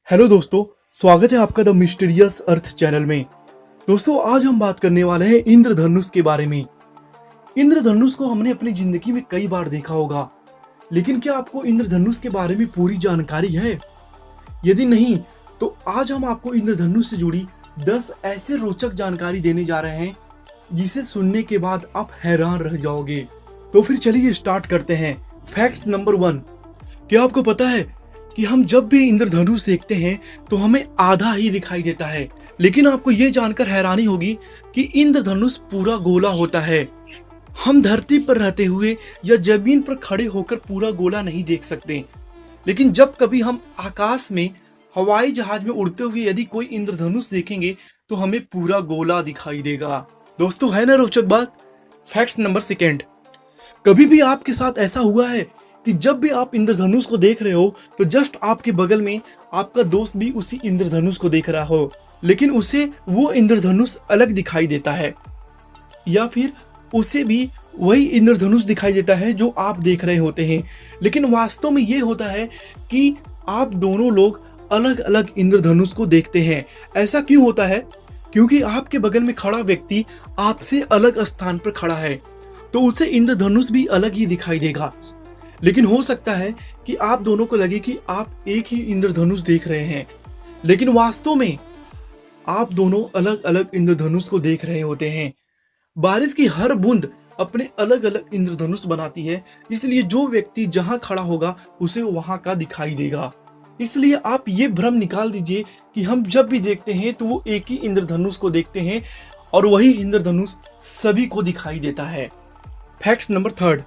Hello दोस्तों, स्वागत है आपका द मिस्टीरियस अर्थ चैनल में। दोस्तों, आज हम बात करने वाले हैं इंद्रधनुष के बारे में। इंद्रधनुष को हमने अपनी जिंदगी में कई बार देखा होगा, लेकिन क्या आपको इंद्रधनुष के बारे में पूरी जानकारी है? यदि नहीं, तो आज हम आपको इंद्रधनुष से जुड़ी 10 ऐसे रोचक जानकारी देने जा रहे हैं जिसे सुनने के बाद आप हैरान रह जाओगे। तो फिर चलिए स्टार्ट करते हैं। Facts number 1। क्या आपको पता है कि हम जब भी इंद्रधनुष देखते हैं तो हमें आधा ही दिखाई देता है, लेकिन आपको ये जानकर हैरानी होगी कि इंद्रधनुष पूरा गोला होता है। हम धरती पर रहते हुए या जमीन पर खड़े होकर पूरा गोला नहीं देख सकते, लेकिन जब कभी हम आकाश में हवाई जहाज में उड़ते हुए यदि कोई इंद्रधनुष देखेंगे तो हमें पूरा गोला दिखाई देगा। दोस्तों, है ना रोचक बात? Facts number 2। कभी भी आपके साथ ऐसा हुआ है कि जब भी आप इंद्रधनुष को देख रहे हो तो जस्ट आपके बगल में आपका दोस्त भी उसी इंद्रधनुष को देख रहा हो, लेकिन उसे वो इंद्रधनुष अलग दिखाई देता है, या फिर उसे भी वही इंद्रधनुष दिखाई देता है जो आप देख रहे होते हैं, लेकिन वास्तव में ये होता है कि आप दोनों लोग अलग अलग इंद्रधनुष को देखते हैं। ऐसा क्यों होता है? क्योंकि आपके बगल में खड़ा व्यक्ति आपसे अलग स्थान पर खड़ा है, तो उसे इंद्रधनुष भी अलग ही दिखाई देगा। लेकिन हो सकता है कि आप दोनों को लगे कि आप एक ही इंद्रधनुष देख रहे हैं, लेकिन वास्तव में आप दोनों अलग अलग इंद्रधनुष को देख रहे होते हैं। बारिश की हर बूंद अपने अलग अलग इंद्रधनुष बनाती है, इसलिए जो व्यक्ति जहां खड़ा होगा उसे वहां का दिखाई देगा। इसलिए आप ये भ्रम निकाल दीजिए कि हम जब भी देखते हैं तो वो एक ही इंद्रधनुष को देखते हैं और वही इंद्रधनुष सभी को दिखाई देता है। Fact number 3।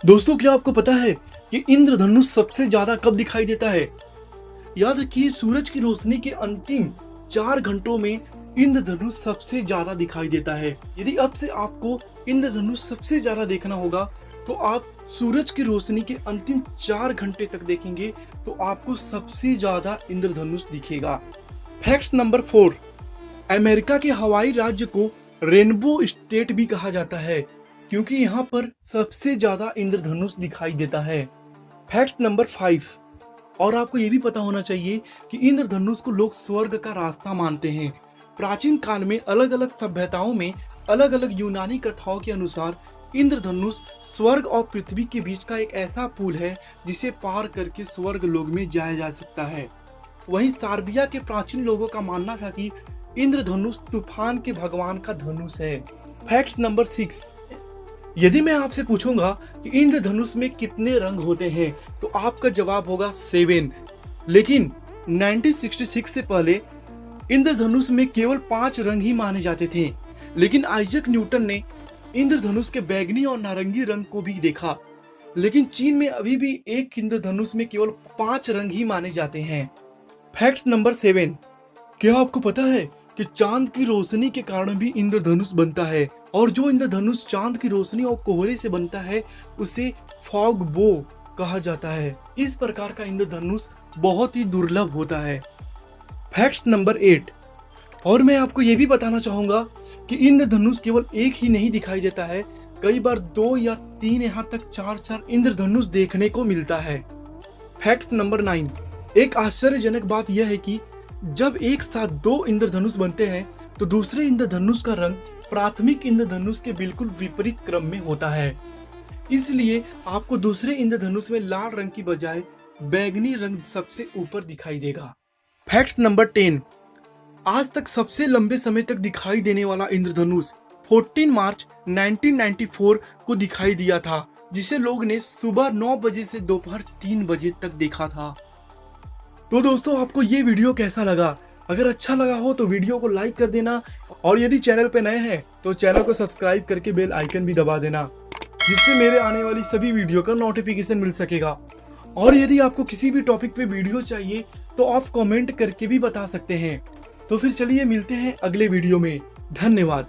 दोस्तों, क्या आपको पता है कि इंद्रधनुष सबसे ज्यादा कब दिखाई देता है? याद रखिए, सूरज की रोशनी के अंतिम 4 घंटों में इंद्रधनुष सबसे ज्यादा दिखाई देता है। यदि अब से आपको इंद्रधनुष सबसे ज्यादा देखना होगा तो आप सूरज की रोशनी के अंतिम 4 घंटे तक देखेंगे तो आपको सबसे ज्यादा इंद्रधनुष दिखेगा। Fact number 4। अमेरिका के हवाई राज्य को रेनबो स्टेट भी कहा जाता है, क्योंकि यहाँ पर सबसे ज्यादा इंद्रधनुष दिखाई देता है। Fact number 5। और आपको ये भी पता होना चाहिए कि इंद्रधनुष को लोग स्वर्ग का रास्ता मानते हैं। प्राचीन काल में अलग अलग सभ्यताओं में अलग अलग यूनानी कथाओं के अनुसार इंद्रधनुष स्वर्ग और पृथ्वी के बीच का एक ऐसा पुल है जिसे पार करके स्वर्ग लोक में जाया जा सकता है। वहीं सार्बिया के प्राचीन लोगों का मानना था कि इंद्रधनुष तूफान के भगवान का धनुष है। Fact number 6। यदि मैं आपसे पूछूंगा कि इंद्रधनुष में कितने रंग होते हैं तो आपका जवाब होगा 7। लेकिन 1966 से पहले इंद्रधनुष में केवल 5 रंग ही माने जाते थे, लेकिन आइजक न्यूटन ने इंद्रधनुष के बैंगनी और नारंगी रंग को भी देखा। लेकिन चीन में अभी भी एक इंद्रधनुष में केवल 5 रंग ही माने जाते हैं। Fact number 7। क्या आपको पता है कि चांद की रोशनी के कारण भी इंद्रधनुष बनता है, और जो इंद्रधनुष चांद की रोशनी और कोहरे से बनता है उसे फॉग बो कहा जाता है। इस प्रकार का इंद्रधनुष बहुत ही दुर्लभ होता है। Fact number 8। और मैं आपको ये भी बताना चाहूंगा कि इंद्रधनुष केवल एक ही नहीं दिखाई देता है, कई बार 2 या 3 यहाँ तक 4 इंद्रधनुष देखने को मिलता है। Fact number 9। एक आश्चर्यजनक बात यह है कि जब एक साथ 2 इंद्रधनुष बनते हैं तो दूसरे इंद्रधनुष का रंग प्राथमिक इंद्रधनुष के बिल्कुल विपरीत क्रम में होता है। इसलिए आपको दूसरे इंद्रधनुष में लाल रंग की बजाय बैंगनी रंग सबसे ऊपर दिखाई देगा। Fact number 10। आज तक सबसे लंबे समय तक दिखाई देने वाला इंद्रधनुष 14 मार्च 1994 को दिखाई दिया था, जिसे लोग ने सुबह 9 बजे से दोपहर 3 बजे तक देखा था। तो दोस्तों, आपको ये वीडियो कैसा लगा? अगर अच्छा लगा हो तो वीडियो को लाइक कर देना, और यदि चैनल पे नए हैं तो चैनल को सब्सक्राइब करके बेल आइकन भी दबा देना, जिससे मेरे आने वाली सभी वीडियो का नोटिफिकेशन मिल सकेगा। और यदि आपको किसी भी टॉपिक पे वीडियो चाहिए तो आप कमेंट करके भी बता सकते हैं। तो फिर चलिए मिलते हैं अगले वीडियो में। धन्यवाद।